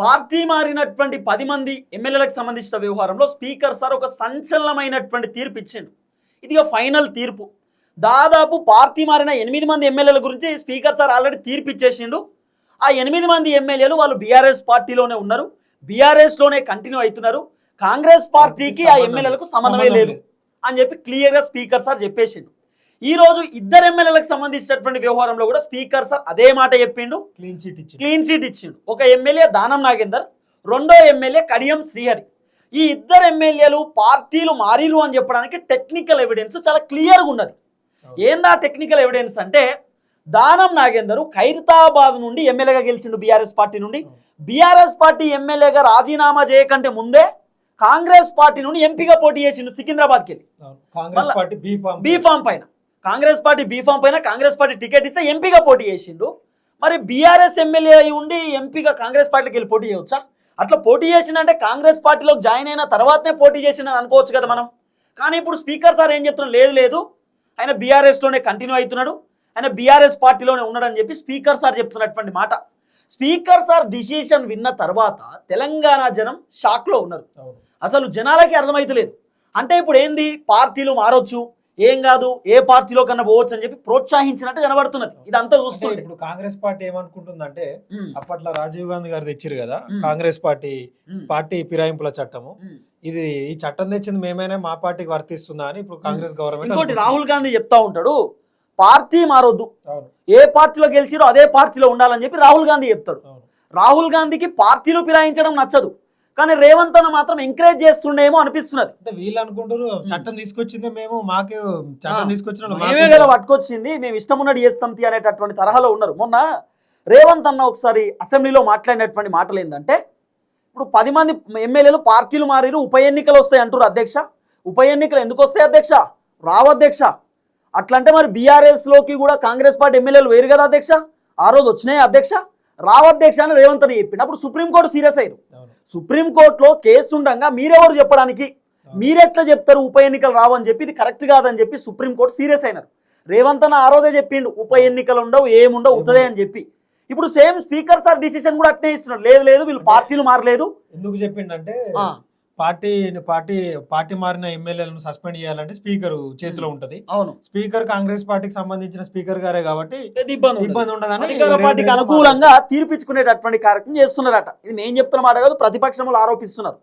Party మారినటువంటి 10 మంది ఎమ్మెల్యేలకు సంబంధించిన వ్యవహారంలో స్పీకర్ సార్ ఒక సంచలనమైనటువంటి తీర్పు ఇచ్చిండు. ఇది ఫైనల్ తీర్పు. దాదాపు పార్టీ మారిన 8 మంది ఎమ్మెల్యేల గురించి స్పీకర్ సార్ ఆల్రెడీ తీర్పు ఇచ్చేసిండు. ఆ 8 మంది ఎమ్మెల్యేలు వాళ్ళు బీఆర్ఎస్ పార్టీలోనే ఉన్నారు, బీఆర్ఎస్లోనే కంటిన్యూ అవుతున్నారు, కాంగ్రెస్ పార్టీకి ఆ ఎమ్మెల్యేలకు సంబంధమే లేదు అని చెప్పి క్లియర్గా స్పీకర్ సార్ చెప్పేసిండు. ఈ రోజు ఇద్దరు ఎమ్మెల్యేలకు సంబంధించినటువంటి వ్యవహారంలో కూడా స్పీకర్ సార్ అదే మాట చెప్పిండు, క్లీన్ చిట్ ఇచ్చిండు. ఒక ఎమ్మెల్యే దానం నాగేందర్, రెండో ఎమ్మెల్యే కడియం శ్రీహరి. ఈ ఇద్దరు ఎమ్మెల్యేలు పార్టీలు మారిలు అని చెప్పడానికి టెక్నికల్ ఎవిడెన్స్ చాలా క్లియర్గా ఉన్నది. ఏందా టెక్నికల్ ఎవిడెన్స్ అంటే, దానం నాగేందర్ ఖైరతాబాద్ నుండి ఎమ్మెల్యేగా గెలిచిండు బీఆర్ఎస్ పార్టీ నుండి. బీఆర్ఎస్ పార్టీ ఎమ్మెల్యేగా రాజీనామా చేయకంటే ముందే కాంగ్రెస్ పార్టీ నుండి ఎంపీగా పోటీ చేసిండు సికింద్రాబాద్కి వెళ్ళి. బీఫామ్ పైన కాంగ్రెస్ పార్టీ బీఫామ్ పైన కాంగ్రెస్ పార్టీ టికెట్ ఇస్తే ఎంపీగా పోటీ చేసిండు. మరి బీఆర్ఎస్ ఎమ్మెల్యే అయి ఉండి ఎంపీగా కాంగ్రెస్ పార్టీకి వెళ్ళి పోటీ చేయవచ్చా? అట్లా పోటీ చేసిందంటే కాంగ్రెస్ పార్టీలో జాయిన్ అయిన తర్వాతనే పోటీ చేసిందని అనుకోవచ్చు కదా మనం. కానీ ఇప్పుడు స్పీకర్ సార్ ఏం చెప్తున్నాడు, లేదు ఆయన బీఆర్ఎస్లోనే కంటిన్యూ అవుతున్నాడు, ఆయన బీఆర్ఎస్ పార్టీలోనే ఉన్నాడని చెప్పి స్పీకర్ సార్ చెప్తున్నటువంటి మాట. స్పీకర్ సార్ డిసిషన్ విన్న తర్వాత తెలంగాణ జనం షాక్లో ఉన్నారు. అసలు జనాలకి అర్థమైతలేదు. అంటే ఇప్పుడు ఏంది, పార్టీలు మారొచ్చు, ఏం కాదు, ఏ పార్టీలో కన్నా పోవచ్చు అని చెప్పి ప్రోత్సహించినట్టు కనబడుతున్నది. ఇదంతా చూస్తుంటే ఇప్పుడు కాంగ్రెస్ పార్టీ ఏమనుకుంటుందంటే, అప్పట్లో రాజీవ్ గాంధీ గారు తెచ్చారు కదా కాంగ్రెస్ పార్టీ ఫిరాయింపుల చట్టము, ఇది ఈ చట్టం తెచ్చింది మేమైనా మా పార్టీకి వర్తిస్తుందా అని ఇప్పుడు కాంగ్రెస్ గవర్నమెంట్. ఇంకోటి రాహుల్ గాంధీ చెప్తా ఉంటాడు, పార్టీ మారొద్దు, ఏ పార్టీలో గెలిచిరో అదే పార్టీలో ఉండాలని చెప్పి రాహుల్ గాంధీ చెప్తాడు. రాహుల్ గాంధీకి పార్టీలు ఫిరాయించడం నచ్చదు, కానీ రేవంత్ అన్న మాత్రం ఎంకరేజ్ చేస్తుండేమో అనిపిస్తున్నది. అంటే వీళ్ళు అనుకుంటారు చట్టం తీసుకొచ్చింది మేము, మాకే చట్టం తీసుకొచ్చిన మేమే కదా పట్టుకొచ్చింది, మేము ఇష్టం ఉన్నట్టు చేస్తాం అనేటటువంటి తరహాలో ఉన్నారు. మొన్న రేవంత్ అన్న ఒకసారి అసెంబ్లీలో మాట్లాడినటువంటి మాటలు ఏంటంటే, ఇప్పుడు 10 మంది ఎమ్మెల్యేలు పార్టీలు మారిరు, ఉప ఎన్నికలు వస్తాయి అంటారు అధ్యక్ష. ఉప ఎన్నికలు ఎందుకు వస్తాయి అధ్యక్ష? రావు అధ్యక్ష. అట్లంటే మరి బీఆర్ఎస్లోకి కూడా కాంగ్రెస్ పార్టీ ఎమ్మెల్యేలు వేరు కదా అధ్యక్ష, ఆ రోజు వచ్చినాయి అధ్యక్ష, రావు అధ్యక్ష అని రేవంత్ అని చెప్పిండు. అప్పుడు సుప్రీంకోర్టు సీరియస్ అయ్యారు. సుప్రీంకోర్టులో కేసు ఉండగా మీరెవరు చెప్పడానికి, మీరెట్లా చెప్తారు ఉప ఎన్నికలు రావని చెప్పి, ఇది కరెక్ట్ కాదని చెప్పి సుప్రీంకోర్టు సీరియస్ అయినారు. రేవంత్ అన్న ఆ రోజే చెప్పిండు ఉప ఎన్నికలు ఉండవు, ఏముండవు, ఉత్తదే అని చెప్పి. ఇప్పుడు సేమ్ స్పీకర్ సార్ డిసిషన్ కూడా అట్నే ఇస్తున్నాడు, లేదు వీళ్ళు పార్టీలు మారలేదు. ఎందుకు చెప్పిండంటే, పార్టీ మారిన ఎమ్మెల్యేలను సస్పెండ్ చేయాలంటే స్పీకర్ చేతిలో ఉంటది. అవును, స్పీకర్ కాంగ్రెస్ పార్టీకి సంబంధించిన స్పీకర్ గారే కాబట్టి ఇబ్బంది ఉండదని పార్టీకి అనుకూలంగా తీర్పిచ్చుకునేటటువంటి కార్యక్రమం చేస్తున్నారట. ఇది నేను చెప్తున్న మాట కాదు, ప్రతిపక్షంలో ఆరోపిస్తున్నారు.